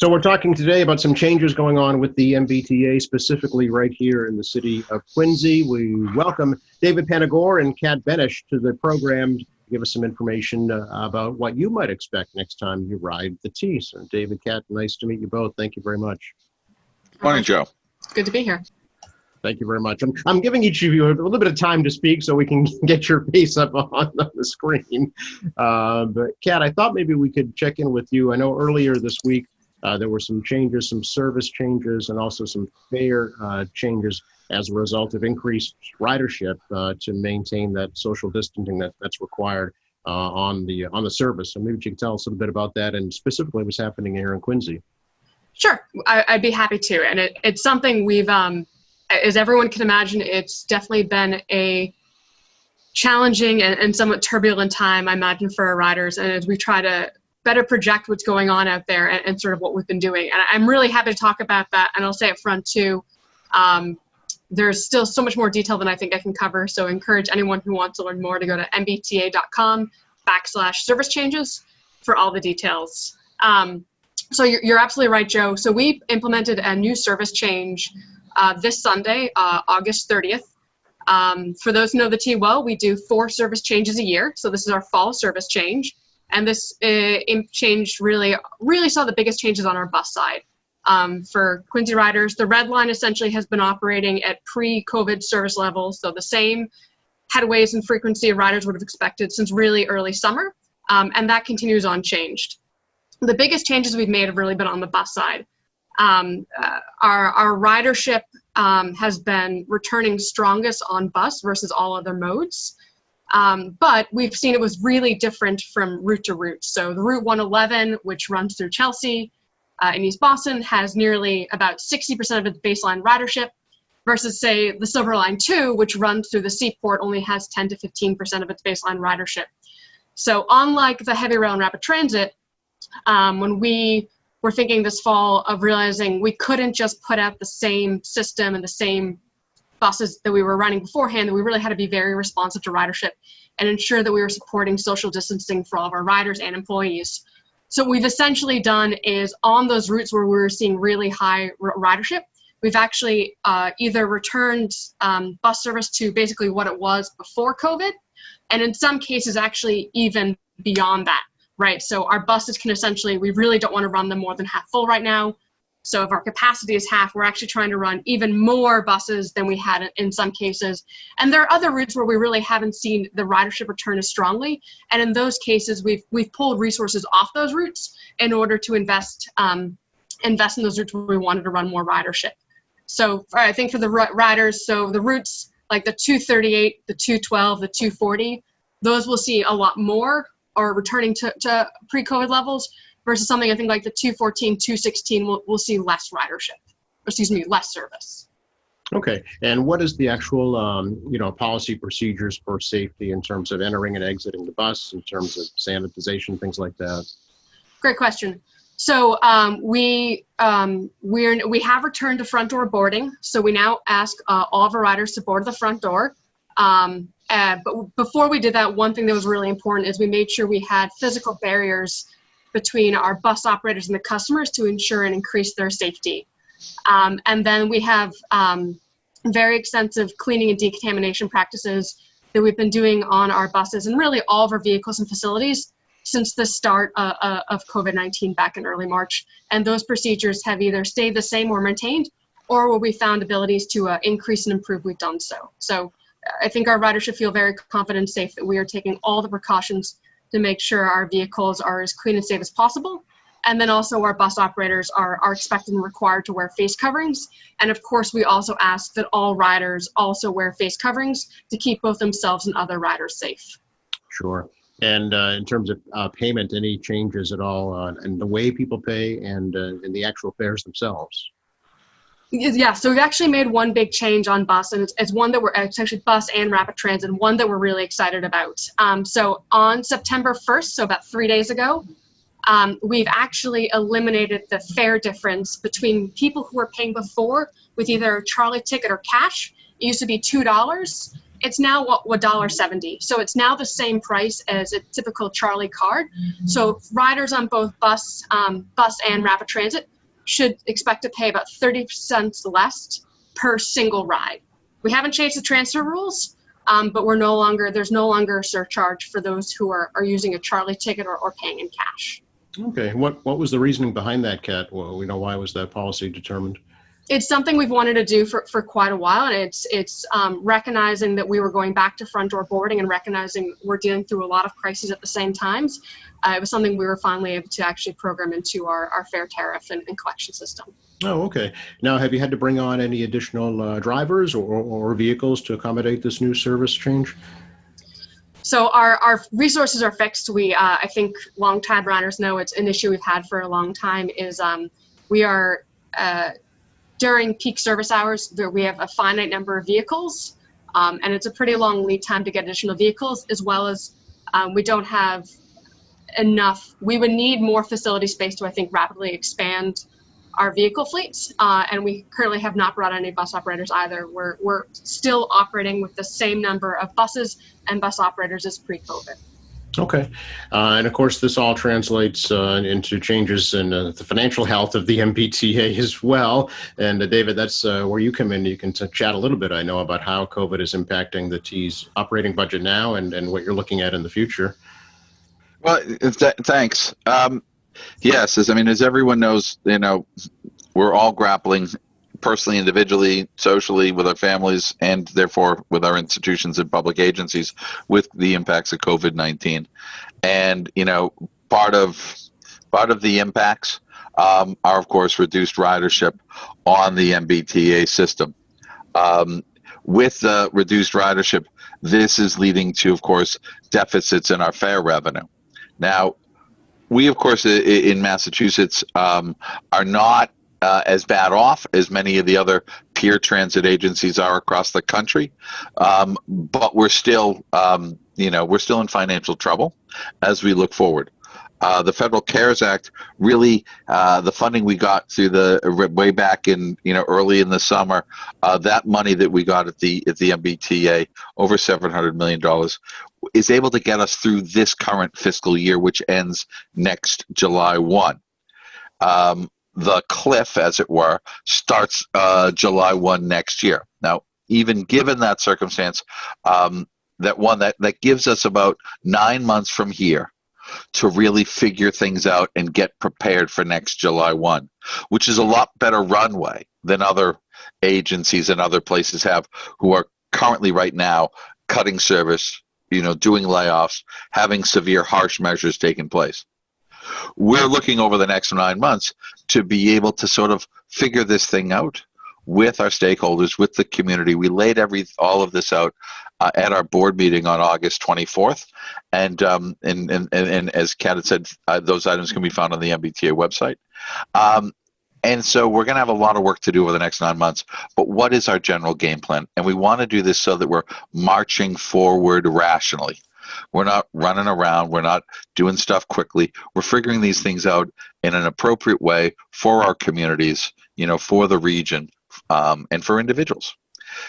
So we're talking today about some changes going on with the MBTA, specifically right here in the city of Quincy. We welcome David Panagore and Kat Benish to the program to give us some information about what you might expect next time you ride the T. So David, Kat, nice to meet you both. Thank you very much. Morning, Joe. Good to be here. Thank you very much. I'm giving each of you a little bit of time to speak so we can get your face up on the screen. But Kat, I thought maybe we could check in with you. I know earlier this week there were some changes, some service changes, and also some fare changes as a result of increased ridership to maintain that social distancing that's required on the service. So maybe you can tell us a little bit about that and specifically what's happening here in Quincy. Sure, I'd be happy to. And it's something we've, as everyone can imagine, it's definitely been a challenging and somewhat turbulent time, I imagine, for our riders. And as we try to better project what's going on out there and sort of what we've been doing. And I'm really happy to talk about that. And I'll say up front too, there's still so much more detail than I think I can cover. So I encourage anyone who wants to learn more to go to mbta.com/service changes for all the details. So you're absolutely right, Joe. So we implemented a new service change this Sunday, August 30th. For those who know the T well, we do 4 service changes a year. So this is our fall service change. And this change really saw the biggest changes on our bus side. For Quincy riders, the Red Line essentially has been operating at pre-COVID service levels, so the same headways and frequency of riders would have expected since really early summer, and that continues unchanged. The biggest changes we've made have really been on the bus side. Our ridership has been returning strongest on bus versus all other modes. But we've seen it was really different from route to route. So the Route 111, which runs through Chelsea in East Boston, has nearly about 60% of its baseline ridership versus, say, the Silver Line 2, which runs through the Seaport, only has 10 to 15% of its baseline ridership. So unlike the heavy rail and rapid transit, when we were thinking this fall of realizing we couldn't just put out the same system and the same buses that we were running beforehand, that we really had to be very responsive to ridership and ensure that we were supporting social distancing for all of our riders and employees. So what we've essentially done is on those routes where we were seeing really high ridership, we've actually either returned bus service to basically what it was before COVID, and in some cases actually even beyond that, right? So our buses can essentially, we really don't want to run them more than half full right now. So if our capacity is half, we're actually trying to run even more buses than we had in some cases. And there are other routes where we really haven't seen the ridership return as strongly. And in those cases, we've pulled resources off those routes in order to invest in those routes where we wanted to run more ridership. So I think for the riders, so the routes like the 238, the 212, the 240, those will see a lot more or returning to pre-COVID levels. Versus something I think like the 214, 216 we'll see less ridership, less service. Okay, and what is the actual policy procedures for safety in terms of entering and exiting the bus, in terms of sanitization, things like that? Great question. So we have returned to front door boarding. So we now ask all of our riders to board the front door. But before we did that, one thing that was really important is we made sure we had physical barriers between our bus operators and the customers to ensure and increase their safety. And then we have very extensive cleaning and decontamination practices that we've been doing on our buses and really all of our vehicles and facilities since the start of COVID-19 back in early March. And those procedures have either stayed the same or maintained, or where we found abilities to increase and improve, we've done so. So I think our riders should feel very confident and safe that we are taking all the precautions to make sure our vehicles are as clean and safe as possible. And then also our bus operators are expected and required to wear face coverings. And of course, we also ask that all riders also wear face coverings to keep both themselves and other riders safe. Sure. And in terms of payment, any changes at all in the way people pay and in the actual fares themselves? Yeah, so we've actually made one big change on bus, and it's one that it's actually bus and rapid transit, and one that we're really excited about. So on September 1st, so about 3 days ago, we've actually eliminated the fare difference between people who were paying before with either a Charlie ticket or cash. It used to be $2, it's now $1.70. So it's now the same price as a typical Charlie card. So riders on both bus and rapid transit should expect to pay about 30 cents less per single ride. We haven't changed the transfer rules, but there's no longer a surcharge for those who are using a Charlie ticket or paying in cash. Okay. What was the reasoning behind that, Kat? Well, why was that policy determined? It's something we've wanted to do for quite a while, and it's recognizing that we were going back to front door boarding and recognizing we're dealing through a lot of crises at the same times. It was something we were finally able to actually program into our fare tariff and collection system. Oh, okay. Now, have you had to bring on any additional drivers or vehicles to accommodate this new service change? So our resources are fixed. I think long-time riders know it's an issue we've had for a long time is we are during peak service hours, we have a finite number of vehicles, and it's a pretty long lead time to get additional vehicles, as well as we don't have enough. We would need more facility space to, I think, rapidly expand our vehicle fleets, and we currently have not brought any bus operators either. We're still operating with the same number of buses and bus operators as pre-COVID. Okay. And of course, this all translates into changes in the financial health of the MBTA as well. And David, that's where you come in. You can chat a little bit, I know, about how COVID is impacting the T's operating budget now and what you're looking at in the future. Well, thanks. Yes, as everyone knows, we're all grappling personally, individually, socially, with our families, and therefore with our institutions and public agencies with the impacts of COVID-19. And, part of the impacts are, of course, reduced ridership on the MBTA system. With the reduced ridership, this is leading to, of course, deficits in our fare revenue. Now, we, of course, in Massachusetts are not as bad off as many of the other peer transit agencies are across the country, but we're still, we're still in financial trouble as we look forward. The Federal CARES Act really, the funding we got through way back in, early in the summer, that money that we got at the MBTA, over $700 million, is able to get us through this current fiscal year, which ends next July 1. The cliff, as it were, starts July 1 next year. Now, even given that circumstance, that gives us about 9 months from here to really figure things out and get prepared for next July 1, which is a lot better runway than other agencies and other places have, who are currently right now cutting service, doing layoffs, having severe, harsh measures taking place. We're looking over the next 9 months to be able to sort of figure this thing out with our stakeholders, with the community. We laid all of this out at our board meeting on August 24th, and as Kat had said, those items can be found on the MBTA website. And so we're going to have a lot of work to do over the next 9 months. But what is our general game plan? And we want to do this so that we're marching forward rationally. We're not running around. We're not doing stuff quickly. We're figuring these things out in an appropriate way for our communities, for the region, and for individuals.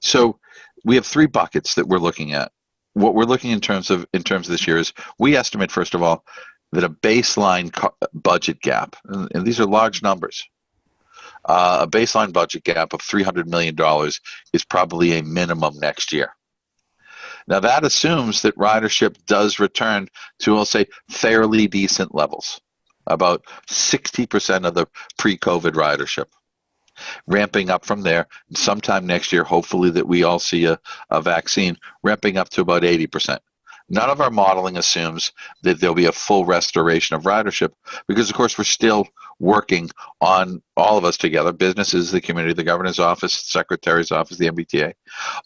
So we have 3 buckets that we're looking at. What we're looking in terms of this year is, we estimate, first of all, that a baseline budget gap, and these are large numbers, a baseline budget gap of $300 million is probably a minimum next year. Now, that assumes that ridership does return to, I'll say, fairly decent levels, about 60% of the pre-COVID ridership, ramping up from there. Sometime next year, hopefully, that we all see a vaccine, ramping up to about 80%. None of our modeling assumes that there'll be a full restoration of ridership, because, of course, we're still working on, all of us together, businesses, the community, the governor's office, secretary's office, the MBTA,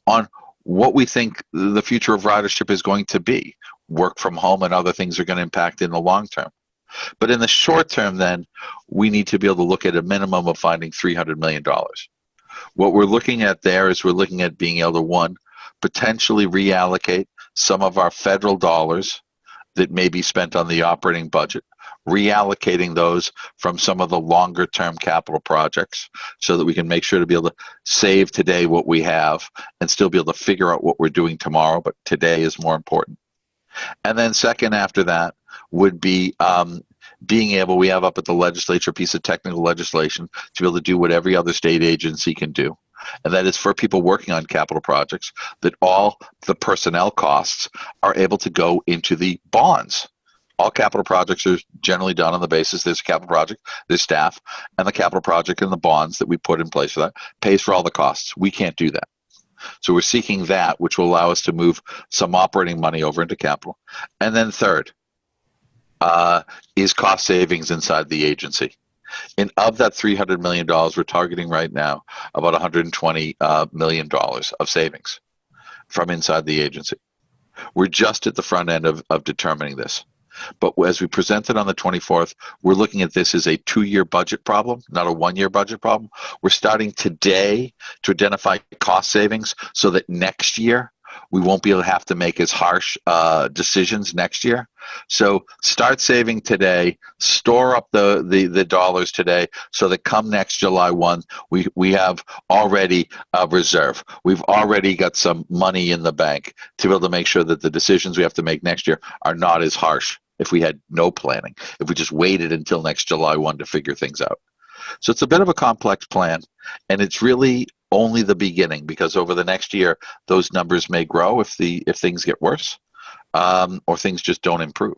on what we think the future of ridership is going to be. Work from home and other things are going to impact in the long term. But in the short term, then, we need to be able to look at a minimum of finding $300 million. What we're looking at there is we're looking at being able to, 1, potentially reallocate some of our federal dollars that may be spent on the operating budget, reallocating those from some of the longer term capital projects so that we can make sure to be able to save today what we have and still be able to figure out what we're doing tomorrow, but today is more important. And then second after that would be being able, we have up at the legislature a piece of technical legislation to be able to do what every other state agency can do. And that is for people working on capital projects, that all the personnel costs are able to go into the bonds. All capital projects are generally done on the basis there's a capital project, there's staff, and the capital project and the bonds that we put in place for that pays for all the costs. We can't do that. So we're seeking that, which will allow us to move some operating money over into capital. And then third is cost savings inside the agency. And of that $300 million, we're targeting right now about $120 million of savings from inside the agency. We're just at the front end of determining this. But as we presented on the 24th, we're looking at this as a 2-year budget problem, not a 1-year budget problem. We're starting today to identify cost savings so that next year we won't be able to have to make as harsh decisions next year. So start saving today, store up the dollars today so that come next July 1, we have already a reserve. We've already got some money in the bank to be able to make sure that the decisions we have to make next year are not as harsh if we had no planning, if we just waited until next July 1 to figure things out. So it's a bit of a complex plan, and it's really only the beginning, because over the next year, those numbers may grow if things get worse, or things just don't improve.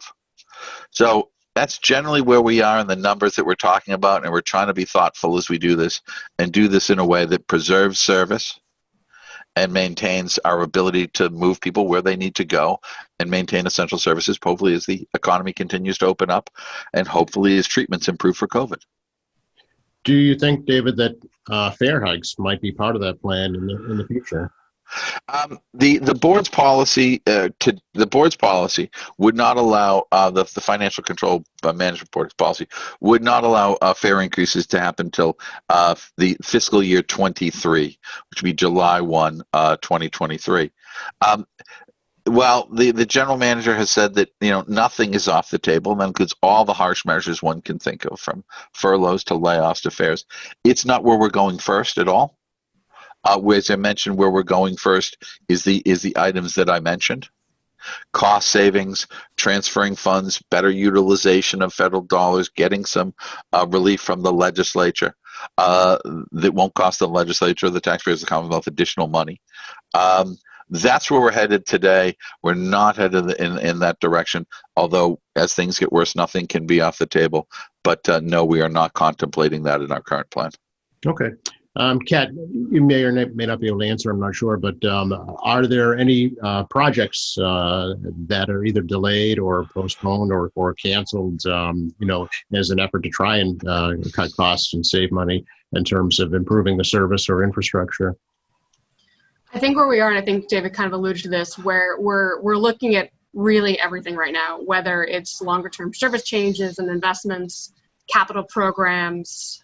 So that's generally where we are in the numbers that we're talking about, and we're trying to be thoughtful as we do this, and do this in a way that preserves service and maintains our ability to move people where they need to go and maintain essential services, hopefully as the economy continues to open up and hopefully as treatments improve for COVID. Do you think, David, that fare hikes might be part of that plan in the future? The board's policy would not allow the financial control management board's policy would not allow fare increases to happen until the fiscal year 23, which would be July 1, 2023. Well, the general manager has said that nothing is off the table, and that includes all the harsh measures one can think of, from furloughs to layoffs to fares. It's not where we're going first at all. As I mentioned, where we're going first is the items that I mentioned: cost savings, transferring funds, better utilization of federal dollars, getting some relief from the legislature that won't cost the legislature or the taxpayers of the Commonwealth additional money. That's where we're headed today. We're not headed in that direction, although as things get worse, nothing can be off the table. But no, we are not contemplating that in our current plan. Okay. Kat, you may or may not be able to answer, I'm not sure, but are there any projects that are either delayed or postponed or canceled, as an effort to try and cut costs and save money in terms of improving the service or infrastructure? I think where we are, and I think David kind of alluded to this, where we're looking at really everything right now, whether it's longer term service changes and investments, capital programs,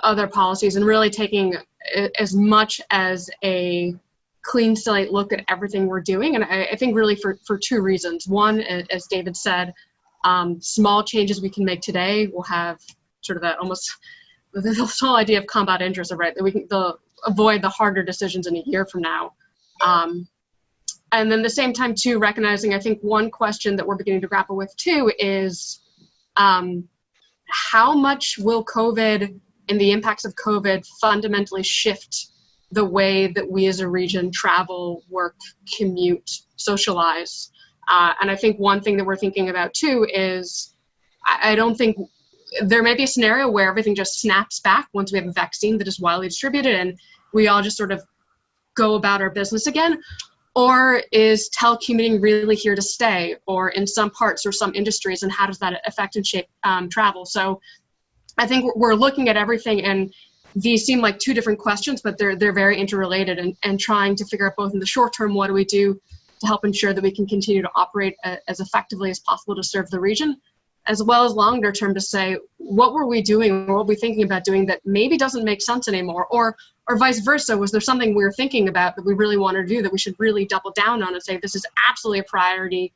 other policies, and really taking as much as a clean slate look at everything we're doing. And I think really for 2 reasons. One, as David said, small changes we can make today will have sort of that almost the whole idea of compound interest, right? That we can avoid the harder decisions in a year from now. And then at the same time too, recognizing, I think one question that we're beginning to grapple with too is how much will COVID and the impacts of COVID fundamentally shift the way that we as a region travel, work, commute, socialize. And I think one thing that we're thinking about too is I don't think there may be a scenario where everything just snaps back once we have a vaccine that is widely distributed and we all just sort of go about our business again. Or is telecommuting really here to stay, or in some parts or some industries, and how does that affect and shape travel? So I think we're looking at everything, and these seem like 2 different questions, but they're very interrelated, and trying to figure out both in the short term, what do we do to help ensure that we can continue to operate as effectively as possible to serve the region, as well as longer term to say, what were we doing, or what were we thinking about doing that maybe doesn't make sense anymore, or vice versa, was there something we were thinking about that we really wanted to do that we should really double down on and say, this is absolutely a priority,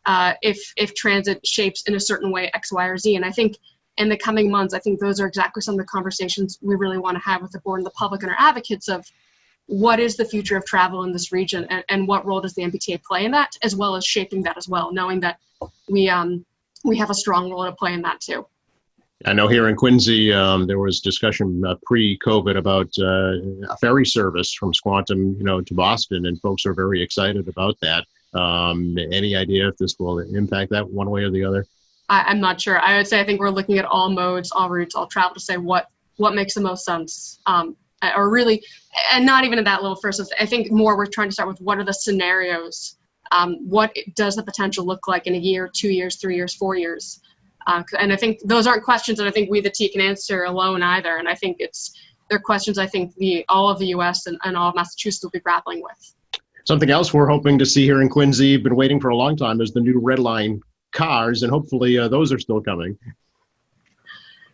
if transit shapes in a certain way X, Y, or Z. And I think in the coming months, I think those are exactly some of the conversations we really want to have with the board and the public and our advocates of what is the future of travel in this region, and what role does the MBTA play in that, as well as shaping that as well, knowing that we have a strong role to play in that too. I know here in Quincy, there was discussion pre-COVID about a ferry service from Squantum, to Boston, and folks are very excited about that. Any idea if this will impact that one way or the other? I'm not sure. I would say I think we're looking at all modes, all routes, all travel to say what makes the most sense. Or really, and not even at that level first. I think more we're trying to start with what are the scenarios? What does the potential look like in a year, 2 years, 3 years, 4 years? And I think those aren't questions that I think we, the T, can answer alone either. And I think they're questions I think all of the U.S. and all of Massachusetts will be grappling with. Something else we're hoping to see here in Quincy, been waiting for a long time, is the new Red Line cars, and hopefully those are still coming.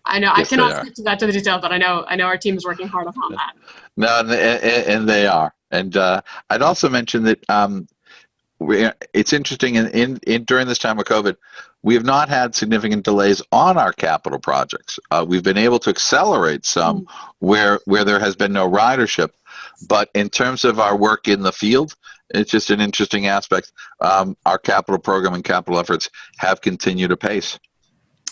I know. Yes, I cannot speak to that to the detail, but I know our team is working hard on that. No, and they are. And I'd also mention that it's interesting during this time of COVID, we have not had significant delays on our capital projects. We've been able to accelerate some where there has been no ridership. But in terms of our work in the field, it's just an interesting aspect. Our capital program and capital efforts have continued apace.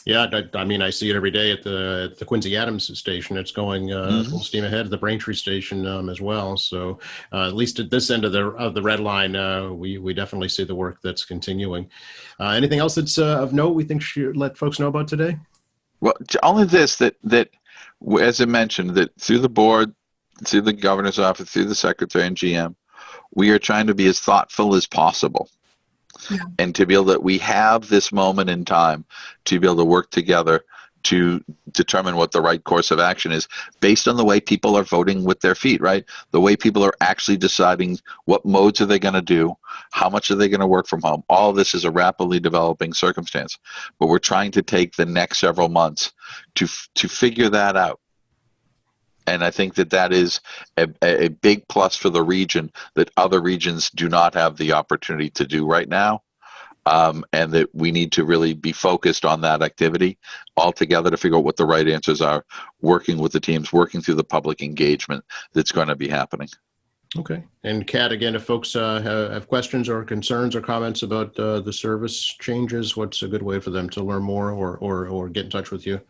Yeah, I mean, I see it every day at the Quincy Adams station. It's going full steam ahead at the Braintree station as well. So at least at this end of the Red Line, we definitely see the work that's continuing. Anything else that's of note we think should let folks know about today? Well, only this, that as I mentioned, that through the board, through the governor's office, through the secretary and GM, we are trying to be as thoughtful as possible. Yeah. And to be able that we have this moment in time to be able to work together to determine what the right course of action is based on the way people are voting with their feet, right? The way people are actually deciding what modes are they going to do, how much are they going to work from home. All of this is a rapidly developing circumstance, but we're trying to take the next several months to figure that out. And I think that is a big plus for the region that other regions do not have the opportunity to do right now. And that we need to really be focused on that activity all together to figure out what the right answers are, working with the teams, working through the public engagement that's going to be happening. Okay. And Kat, again, if folks have questions or concerns or comments about the service changes, what's a good way for them to learn more or get in touch with you?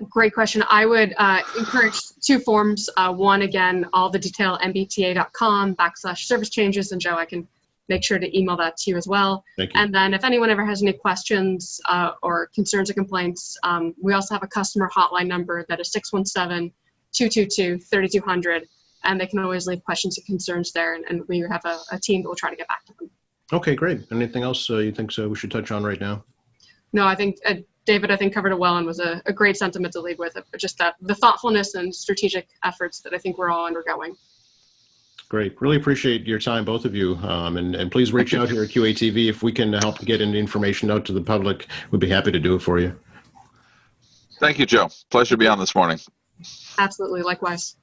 Great question. I would encourage two forms. One, again, all the detail, mbta.com/service changes. And Joe, I can make sure to email that to you as well. Thank you. And then if anyone ever has any questions or concerns or complaints, we also have a customer hotline number that is 617-222-3200. And they can always leave questions and concerns there. And we have a team that will try to get back to them. Okay, great. Anything else you think we should touch on right now? No, I think David, covered it well and was a great sentiment to lead with. Just that the thoughtfulness and strategic efforts that I think we're all undergoing. Great. Really appreciate your time, both of you. And please reach out here at QATV if we can help get any information out to the public. We'd be happy to do it for you. Thank you, Joe. Pleasure to be on this morning. Absolutely. Likewise.